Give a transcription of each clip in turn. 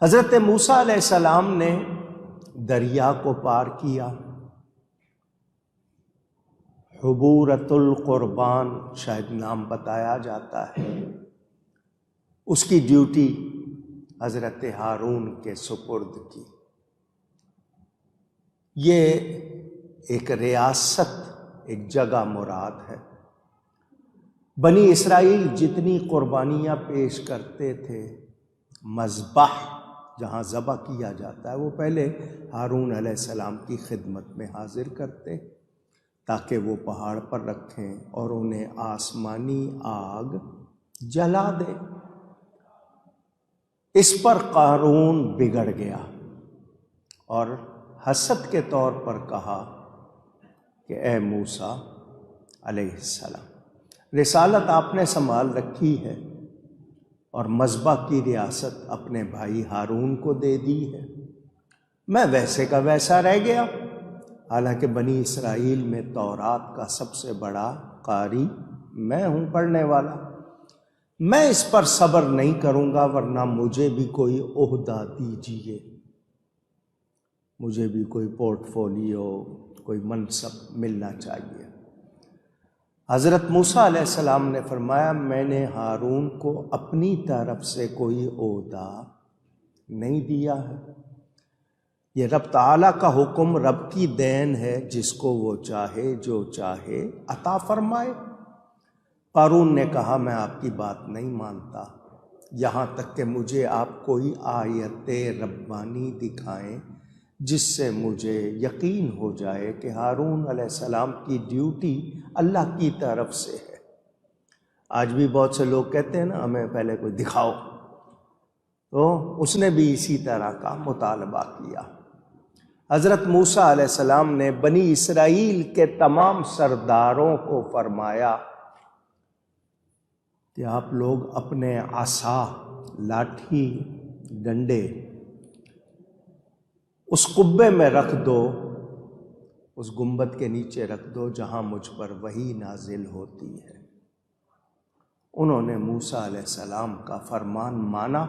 حضرت موسیٰ علیہ السلام نے دریا کو پار کیا. حبورۃ القربان شاید نام بتایا جاتا ہے. اس کی ڈیوٹی حضرت ہارون کے سپرد کی. یہ ایک ریاست، ایک جگہ مراد ہے. بنی اسرائیل جتنی قربانیاں پیش کرتے تھے، مذبح جہاں ذبح کیا جاتا ہے، وہ پہلے ہارون علیہ السلام کی خدمت میں حاضر کرتے تاکہ وہ پہاڑ پر رکھیں اور انہیں آسمانی آگ جلا دے. اس پر قارون بگڑ گیا اور حسد کے طور پر کہا کہ اے موسیٰ علیہ السلام، رسالت آپ نے سنبھال رکھی ہے اور مذبح کی ریاست اپنے بھائی ہارون کو دے دی ہے، میں ویسے کا ویسا رہ گیا. حالانکہ بنی اسرائیل میں تورات کا سب سے بڑا قاری میں ہوں، پڑھنے والا. میں اس پر صبر نہیں کروں گا، ورنہ مجھے بھی کوئی عہدہ دیجیے، مجھے بھی کوئی پورٹ فولیو، کوئی منصب ملنا چاہیے. حضرت موسیٰ علیہ السلام نے فرمایا میں نے ہارون کو اپنی طرف سے کوئی عہدہ نہیں دیا ہے. یہ رب تعالیٰ کا حکم، رب کی دین ہے، جس کو وہ چاہے جو چاہے عطا فرمائے. قارون نے کہا میں آپ کی بات نہیں مانتا یہاں تک کہ مجھے آپ کوئی آیت ربانی دکھائیں جس سے مجھے یقین ہو جائے کہ ہارون علیہ السلام کی ڈیوٹی اللہ کی طرف سے ہے. آج بھی بہت سے لوگ کہتے ہیں نا ہمیں پہلے کوئی دکھاؤ، تو اس نے بھی اسی طرح کا مطالبہ کیا. حضرت موسیٰ علیہ السلام نے بنی اسرائیل کے تمام سرداروں کو فرمایا کہ آپ لوگ اپنے عصا، لاٹھی، ڈنڈے اس قبے میں رکھ دو، اس گنبد کے نیچے رکھ دو جہاں مجھ پر وحی نازل ہوتی ہے. انہوں نے موسیٰ علیہ السلام کا فرمان مانا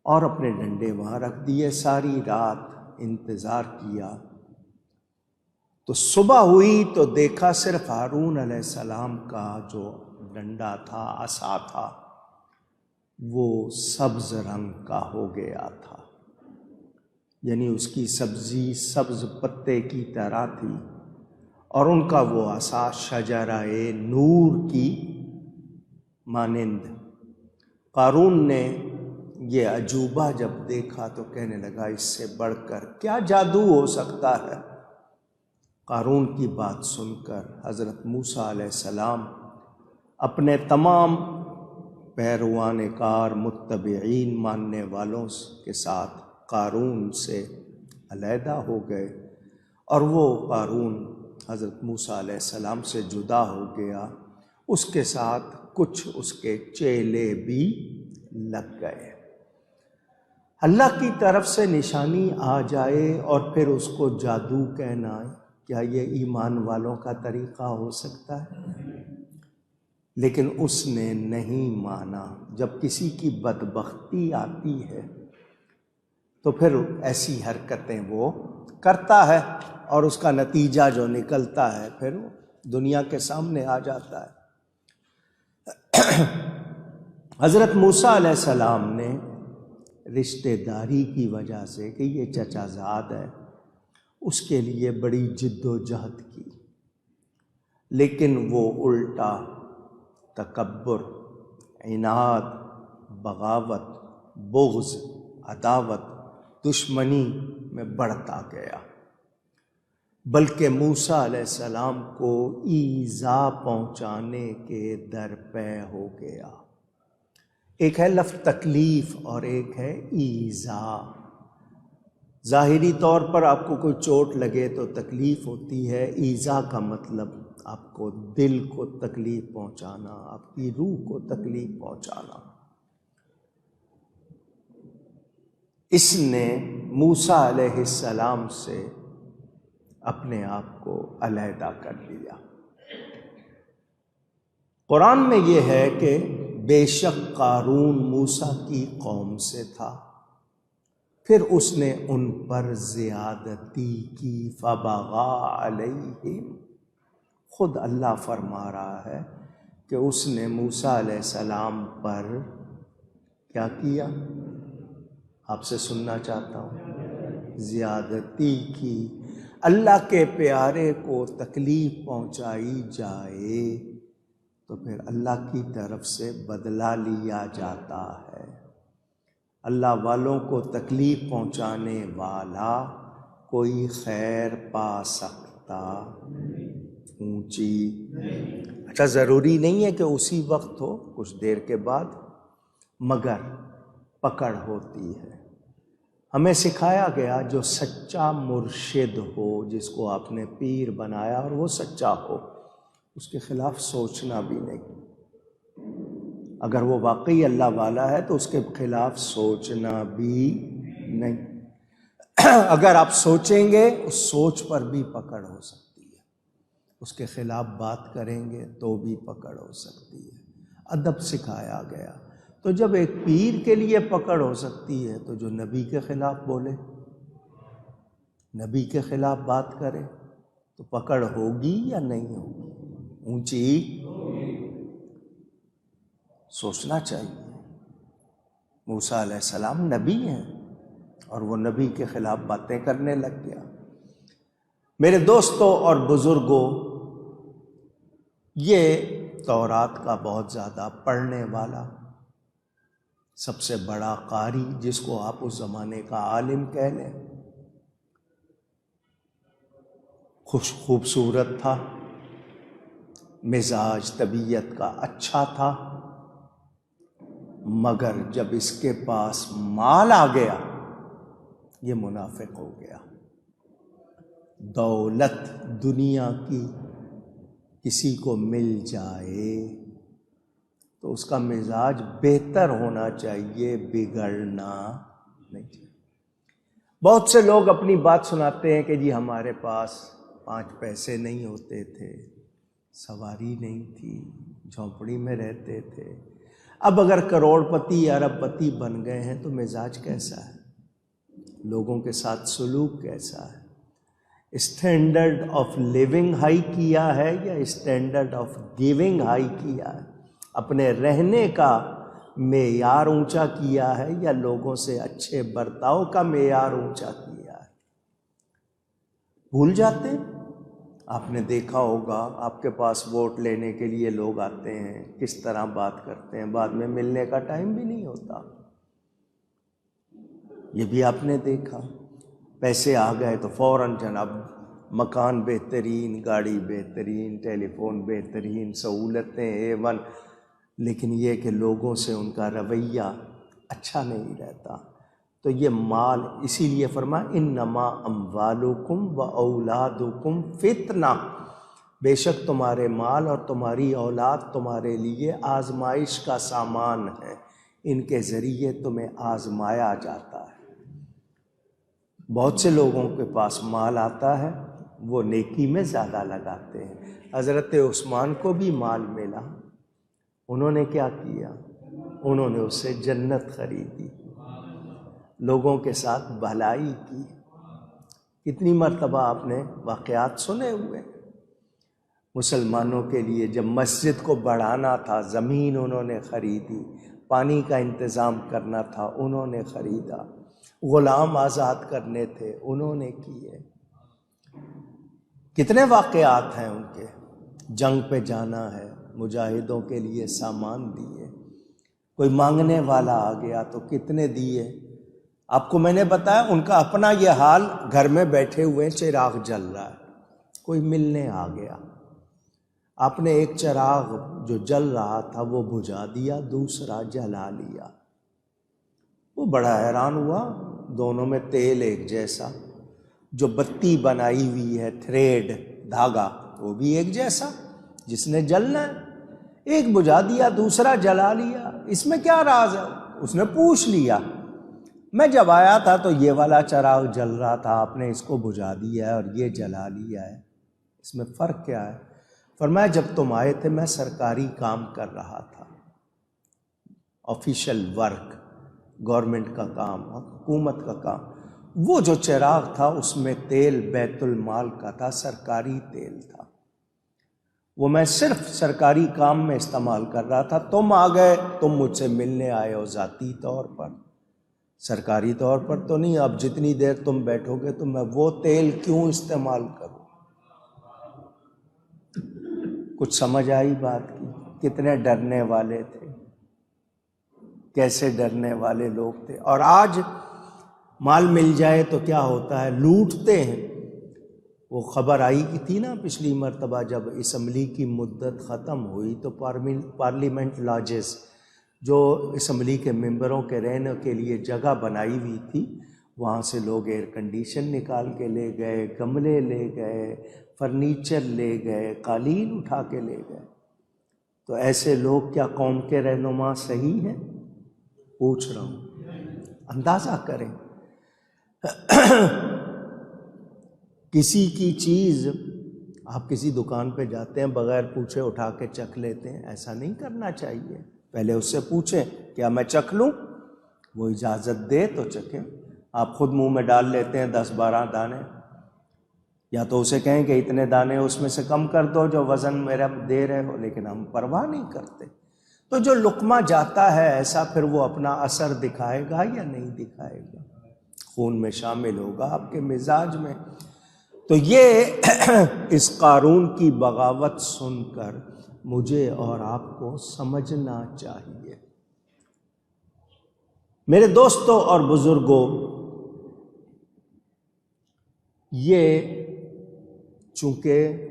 اور اپنے ڈنڈے وہاں رکھ دیے. ساری رات انتظار کیا تو صبح ہوئی تو دیکھا صرف ہارون علیہ السلام کا جو ڈنڈا تھا، عصا تھا، وہ سبز رنگ کا ہو گیا تھا. یعنی اس کی سبزی سبز پتے کی طرح تھی اور ان کا وہ عصا شجرہ نور کی مانند. قارون نے یہ عجوبہ جب دیکھا تو کہنے لگا اس سے بڑھ کر کیا جادو ہو سکتا ہے. قارون کی بات سن کر حضرت موسیٰ علیہ السلام اپنے تمام پیروان کار، متبعین، ماننے والوں کے ساتھ قارون سے علیحدہ ہو گئے اور وہ قارون حضرت موسیٰ علیہ السلام سے جدا ہو گیا. اس کے ساتھ کچھ اس کے چیلے بھی لگ گئے. اللہ کی طرف سے نشانی آ جائے اور پھر اس کو جادو کہنا، کیا یہ ایمان والوں کا طریقہ ہو سکتا ہے؟ لیکن اس نے نہیں مانا. جب کسی کی بدبختی آتی ہے تو پھر ایسی حرکتیں وہ کرتا ہے اور اس کا نتیجہ جو نکلتا ہے پھر دنیا کے سامنے آ جاتا ہے. حضرت موسیٰ علیہ السلام نے رشتہ داری کی وجہ سے کہ یہ چچا زاد ہے، اس کے لیے بڑی جد و جہد کی، لیکن وہ الٹا تکبر، عناد، بغاوت، بغض، عداوت، دشمنی میں بڑھتا گیا، بلکہ موسیٰ علیہ السلام کو ایذا پہنچانے کے درپے ہو گیا. ایک ہے لفظ تکلیف اور ایک ہے ایذا. ظاہری طور پر آپ کو کوئی چوٹ لگے تو تکلیف ہوتی ہے. ایذا کا مطلب آپ کو دل کو تکلیف پہنچانا، آپ کی روح کو تکلیف پہنچانا. اس نے موسیٰ علیہ السلام سے اپنے آپ کو علیحدہ کر لیا. قرآن میں یہ ہے کہ بے شک قارون موسیٰ کی قوم سے تھا پھر اس نے ان پر زیادتی کی فبغى علیہم. خود اللہ فرما رہا ہے کہ اس نے موسیٰ علیہ السلام پر کیا کیا؟ آپ سے سننا چاہتا ہوں. زیادتی کی. اللہ کے پیارے کو تکلیف پہنچائی جائے تو پھر اللہ کی طرف سے بدلہ لیا جاتا ہے. اللہ والوں کو تکلیف پہنچانے والا کوئی خیر پا سکتا اونچی. اچھا، ضروری نہیں ہے کہ اسی وقت ہو، کچھ دیر کے بعد، مگر پکڑ ہوتی ہے. ہمیں سکھایا گیا جو سچا مرشد ہو، جس کو آپ نے پیر بنایا اور وہ سچا ہو، اس کے خلاف سوچنا بھی نہیں. اگر وہ واقعی اللہ والا ہے تو اس کے خلاف سوچنا بھی نہیں. اگر آپ سوچیں گے اس سوچ پر بھی پکڑ ہو سکتی ہے، اس کے خلاف بات کریں گے تو بھی پکڑ ہو سکتی ہے. ادب سکھایا گیا. تو جب ایک پیر کے لیے پکڑ ہو سکتی ہے تو جو نبی کے خلاف بولے، نبی کے خلاف بات کرے تو پکڑ ہوگی یا نہیں ہوگی؟ اونچی. سوچنا چاہیے. موسیٰ علیہ السلام نبی ہیں اور وہ نبی کے خلاف باتیں کرنے لگ گیا. میرے دوستوں اور بزرگوں، یہ تورات کا بہت زیادہ پڑھنے والا، سب سے بڑا قاری، جس کو آپ اس زمانے کا عالم کہہ لیں، خوبصورت تھا، مزاج طبیعت کا اچھا تھا، مگر جب اس کے پاس مال آ گیا یہ منافق ہو گیا. دولت دنیا کی کسی کو مل جائے تو اس کا مزاج بہتر ہونا چاہیے، بگڑنا نہیں چاہیے. بہت سے لوگ اپنی بات سناتے ہیں کہ جی ہمارے پاس 5 پیسے نہیں ہوتے تھے، سواری نہیں تھی، جھونپڑی میں رہتے تھے. اب اگر کروڑ پتی ارب پتی بن گئے ہیں تو مزاج کیسا ہے؟ لوگوں کے ساتھ سلوک کیسا ہے؟ اسٹینڈرڈ آف لیونگ ہائی کیا ہے یا اسٹینڈرڈ آف گیونگ ہائی کیا ہے؟ اپنے رہنے کا معیار اونچا کیا ہے یا لوگوں سے اچھے برتاؤ کا معیار اونچا کیا ہے؟ بھول جاتے ہیں. آپ نے دیکھا ہوگا آپ کے پاس ووٹ لینے کے لیے لوگ آتے ہیں، کس طرح بات کرتے ہیں، بعد میں ملنے کا ٹائم بھی نہیں ہوتا. یہ بھی آپ نے دیکھا. پیسے آ گئے تو فوراً جناب مکان بہترین، گاڑی بہترین، ٹیلی فون بہترین، سہولتیں A1، لیکن یہ کہ لوگوں سے ان کا رویہ اچھا نہیں رہتا. تو یہ مال، اسی لیے فرمایا انما اموالکم و اولادکم فتنہ، بے شک تمہارے مال اور تمہاری اولاد تمہارے لیے آزمائش کا سامان ہے، ان کے ذریعے تمہیں آزمایا جاتا ہے. بہت سے لوگوں کے پاس مال آتا ہے، وہ نیکی میں زیادہ لگاتے ہیں. حضرت عثمان کو بھی مال ملا، انہوں نے کیا کیا؟ انہوں نے اس سے جنت خریدی، لوگوں کے ساتھ بھلائی کی. کتنی مرتبہ آپ نے واقعات سنے ہوئے. مسلمانوں کے لیے جب مسجد کو بڑھانا تھا، زمین انہوں نے خریدی، پانی کا انتظام کرنا تھا، انہوں نے خریدا، غلام آزاد کرنے تھے، انہوں نے کیے. کتنے واقعات ہیں ان کے. جنگ پہ جانا ہے، مجاہدوں کے لیے سامان دیے. کوئی مانگنے والا آ گیا تو کتنے دیے. آپ کو میں نے بتایا ان کا اپنا یہ حال، گھر میں بیٹھے ہوئے چراغ جل رہا ہے، کوئی ملنے آ گیا، آپ نے ایک چراغ جو جل رہا تھا وہ بجھا دیا، دوسرا جلا لیا. وہ بڑا حیران ہوا، دونوں میں تیل ایک جیسا، جو بتی بنائی ہوئی ہے تھریڈ دھاگا وہ بھی ایک جیسا، جس نے جلنا ہے. ایک بجھا دیا دوسرا جلا لیا، اس میں کیا راز ہے؟ اس نے پوچھ لیا. میں جب آیا تھا تو یہ والا چراغ جل رہا تھا، آپ نے اس کو بجھا دیا ہے اور یہ جلا لیا ہے، اس میں فرق کیا ہے؟ فرمایا جب تم آئے تھے میں سرکاری کام کر رہا تھا، آفیشل ورک، گورنمنٹ کا کام، حکومت کا کام۔ وہ جو چراغ تھا اس میں تیل بیت المال کا تھا، سرکاری تیل تھا، وہ میں صرف سرکاری کام میں استعمال کر رہا تھا۔ تم آ گئے، تم مجھ سے ملنے آئے ہو ذاتی طور پر، سرکاری طور پر تو نہیں۔ اب جتنی دیر تم بیٹھو گے تو میں وہ تیل کیوں استعمال کروں؟ کچھ سمجھ آئی بات کی؟ کتنے ڈرنے والے تھے، کیسے ڈرنے والے لوگ تھے۔ اور آج مال مل جائے تو کیا ہوتا ہے، لوٹتے ہیں۔ وہ خبر آئی کی تھی نا پچھلی مرتبہ، جب اسمبلی کی مدت ختم ہوئی تو پارلیمنٹ لاجز، جو اسمبلی کے ممبروں کے رہنے کے لیے جگہ بنائی ہوئی تھی، وہاں سے لوگ ایئر کنڈیشن نکال کے لے گئے، گملے لے گئے، فرنیچر لے گئے، قالین اٹھا کے لے گئے۔ تو ایسے لوگ کیا قوم کے رہنما صحیح ہیں؟ پوچھ رہا ہوں، اندازہ کریں۔ کسی کی چیز آپ کسی دکان پہ جاتے ہیں، بغیر پوچھے اٹھا کے چکھ لیتے ہیں، ایسا نہیں کرنا چاہیے۔ پہلے اس سے پوچھیں کیا میں چکھ لوں، وہ اجازت دے تو چکھیں۔ آپ خود منہ میں ڈال لیتے ہیں 10-12 دانے، یا تو اسے کہیں کہ اتنے دانے اس میں سے کم کر دو جو وزن میرا دے رہے ہو، لیکن ہم پرواہ نہیں کرتے۔ تو جو لقمہ جاتا ہے ایسا، پھر وہ اپنا اثر دکھائے گا یا نہیں دکھائے گا، خون میں شامل ہوگا، آپ کے مزاج میں۔ تو یہ اس قارون کی بغاوت سن کر مجھے اور آپ کو سمجھنا چاہیے۔ میرے دوستوں اور بزرگوں، یہ چونکہ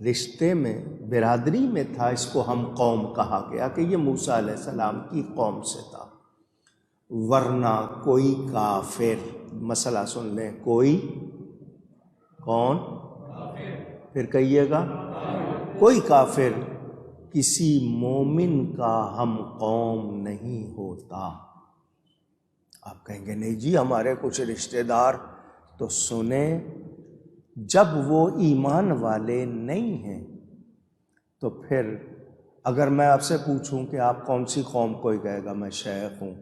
رشتے میں، برادری میں تھا، اس کو ہم قوم کہا گیا کہ یہ موسیٰ علیہ السلام کی قوم سے تھا۔ ورنہ کوئی کافر، مسئلہ سن لیں، کوئی کون؟ پھر کہیے گا، کوئی کافر کسی مومن کا ہم قوم نہیں ہوتا۔ آپ کہیں گے نہیں جی ہمارے کچھ رشتہ دار، تو سنیں، جب وہ ایمان والے نہیں ہیں تو پھر اگر میں آپ سے پوچھوں کہ آپ کون سی قوم، کوئی کہے گا میں شیخ ہوں،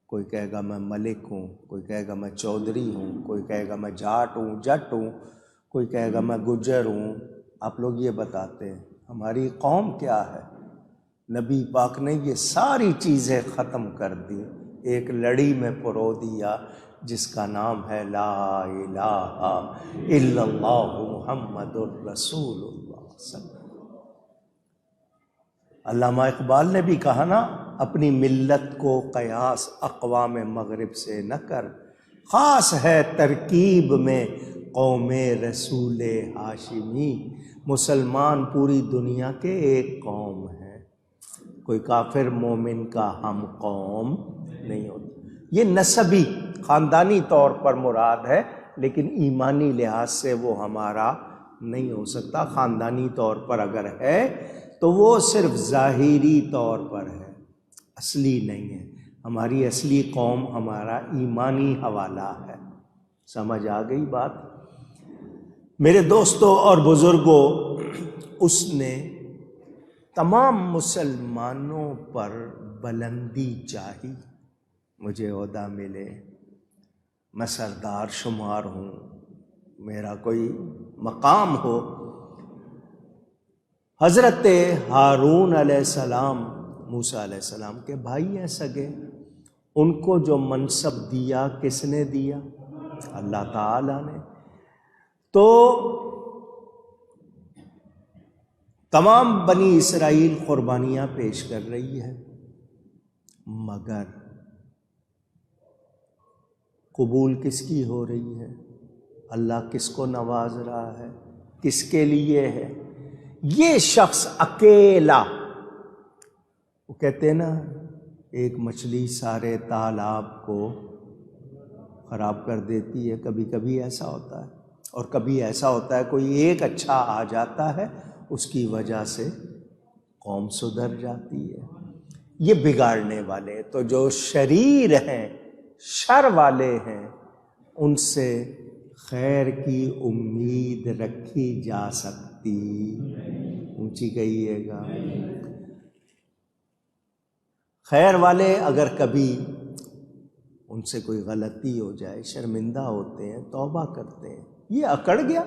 کوئی کہے گا میں ملک ہوں، کوئی کہے گا میں چودھری ہوں، کوئی کہے گا میں جاٹ ہوں، جٹ ہوں، کوئی کہے گا میں گجر ہوں، آپ لوگ یہ بتاتے ہیں ہماری قوم کیا ہے؟ نبی پاک نے یہ ساری چیزیں ختم کر دی، ایک لڑی میں پرو دیا جس کا نام ہے لا الہ الا اللہ محمد الرسول اللہ صلی اللہ علیہ وسلم۔ علامہ اقبال نے بھی کہا نا، اپنی ملت کو قیاس اقوام مغرب سے نہ کر، خاص ہے ترکیب میں قوم رسول ہاشمی۔ مسلمان پوری دنیا کے ایک قوم ہے، کوئی کافر مومن کا ہم قوم نہیں ہوتا۔ یہ نسبی خاندانی طور پر مراد ہے، لیکن ایمانی لحاظ سے وہ ہمارا نہیں ہو سکتا۔ خاندانی طور پر اگر ہے تو وہ صرف ظاہری طور پر ہے، اصلی نہیں ہے۔ ہماری اصلی قوم ہمارا ایمانی حوالہ ہے۔ سمجھ آ گئی بات؟ میرے دوستوں اور بزرگوں، اس نے تمام مسلمانوں پر بلندی چاہی، مجھے عہدہ ملے، میں سردار شمار ہوں، میرا کوئی مقام ہو۔ حضرت ہارون علیہ السلام موسیٰ علیہ السلام کے بھائی ہیں سگے، ان کو جو منصب دیا کس نے دیا؟ اللہ تعالیٰ نے۔ تو تمام بنی اسرائیل قربانیاں پیش کر رہی ہے، مگر قبول کس کی ہو رہی ہے؟ اللہ کس کو نواز رہا ہے؟ کس کے لیے ہے؟ یہ شخص اکیلا، وہ کہتے ہیں نا ایک مچھلی سارے تالاب کو خراب کر دیتی ہے، کبھی کبھی ایسا ہوتا ہے، اور کبھی ایسا ہوتا ہے کوئی ایک اچھا آ جاتا ہے، اس کی وجہ سے قوم سدھر جاتی ہے۔ یہ بگاڑنے والے، تو جو شریر ہیں، شر والے ہیں، ان سے خیر کی امید رکھی جا سکتی، اونچی کہیے گا۔ خیر والے اگر کبھی ان سے کوئی غلطی ہو جائے، شرمندہ ہوتے ہیں، توبہ کرتے ہیں۔ یہ اکڑ گیا۔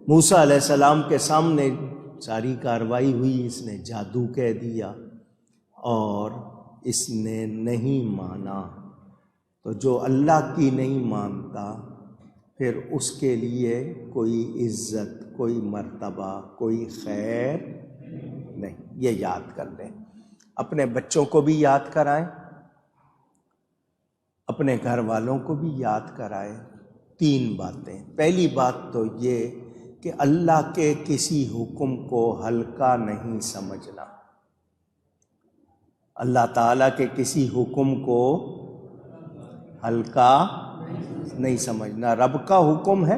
موسیٰ علیہ السلام کے سامنے ساری کاروائی ہوئی، اس نے جادو کہہ دیا اور اس نے نہیں مانا۔ تو جو اللہ کی نہیں مانتا پھر اس کے لیے کوئی عزت، کوئی مرتبہ، کوئی خیر نہیں۔ یہ یاد کر لیں، اپنے بچوں کو بھی یاد کرائیں، اپنے گھر والوں کو بھی یاد کرائیں۔ 3 باتیں۔ پہلی بات تو یہ کہ اللہ کے کسی حکم کو ہلکا نہیں سمجھنا۔ اللہ تعالیٰ کے کسی حکم کو ہلکا نہیں سمجھنا۔ رب کا حکم ہے،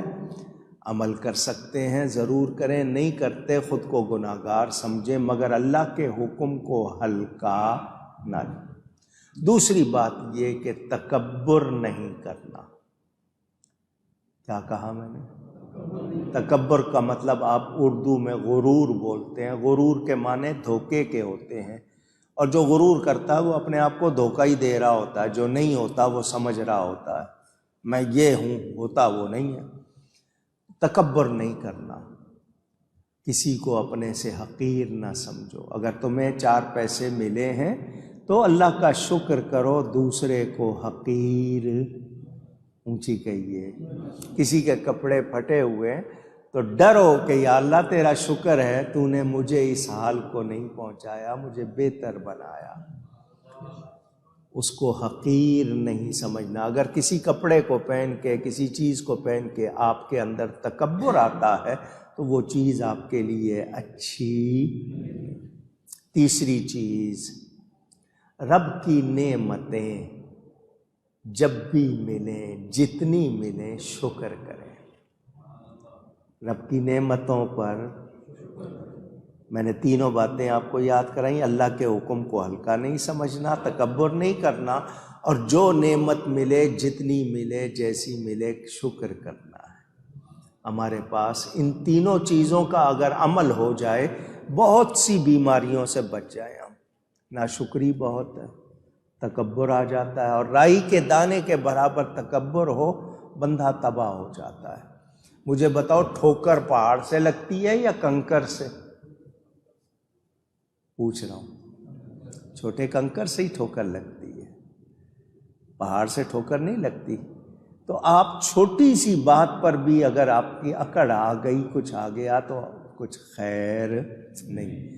عمل کر سکتے ہیں ضرور کریں، نہیں کرتے خود کو گناہگار سمجھیں، مگر اللہ کے حکم کو ہلکا نہ لیں۔ دوسری بات یہ کہ تکبر نہیں کرنا۔ کیا کہا میں نے؟ تکبر کا مطلب آپ اردو میں غرور بولتے ہیں۔ غرور کے معنی دھوکے کے ہوتے ہیں، اور جو غرور کرتا ہے وہ اپنے آپ کو دھوکہ ہی دے رہا ہوتا ہے، جو نہیں ہوتا وہ سمجھ رہا ہوتا ہے میں یہ ہوں، ہوتا وہ نہیں ہے۔ تکبر نہیں کرنا، کسی کو اپنے سے حقیر نہ سمجھو۔ اگر تمہیں 4 پیسے ملے ہیں تو اللہ کا شکر کرو، دوسرے کو حقیر اونچی کہیے۔ کسی کے کپڑے پھٹے ہوئے تو ڈرو کہ یا اللہ تیرا شکر ہے تو نے مجھے اس حال کو نہیں پہنچایا، مجھے بہتر بنایا۔ اس کو حقیر نہیں سمجھنا۔ اگر کسی کپڑے کو پہن کے، کسی چیز کو پہن کے آپ کے اندر تکبر آتا ہے تو وہ چیز آپ کے لیے اچھی۔ تیسری چیز، رب کی نعمتیں جب بھی ملیں، جتنی ملیں، شکر کریں۔ رب کی نعمتوں پر میں نے 3 باتیں آپ کو یاد کرائیں۔ اللہ کے حکم کو ہلکا نہیں سمجھنا، تکبر نہیں کرنا، اور جو نعمت ملے، جتنی ملے، جیسی ملے، شکر کرنا ہے۔ ہمارے پاس ان 3 چیزوں کا اگر عمل ہو جائے، بہت سی بیماریوں سے بچ جائیں ہم۔ ناشکری بہت ہے، تکبر آ جاتا ہے، اور رائی کے دانے کے برابر تکبر ہو، بندہ تباہ ہو جاتا ہے۔ مجھے بتاؤ، ٹھوکر پہاڑ سے لگتی ہے یا کنکر سے؟ پوچھ رہا ہوں، چھوٹے کنکر سے ہی ٹھوکر لگتی ہے، پہاڑ سے ٹھوکر نہیں لگتی۔ تو آپ چھوٹی سی بات پر بھی اگر آپ کی اکڑ آ گئی، کچھ آ گیا، تو کچھ خیر نہیں۔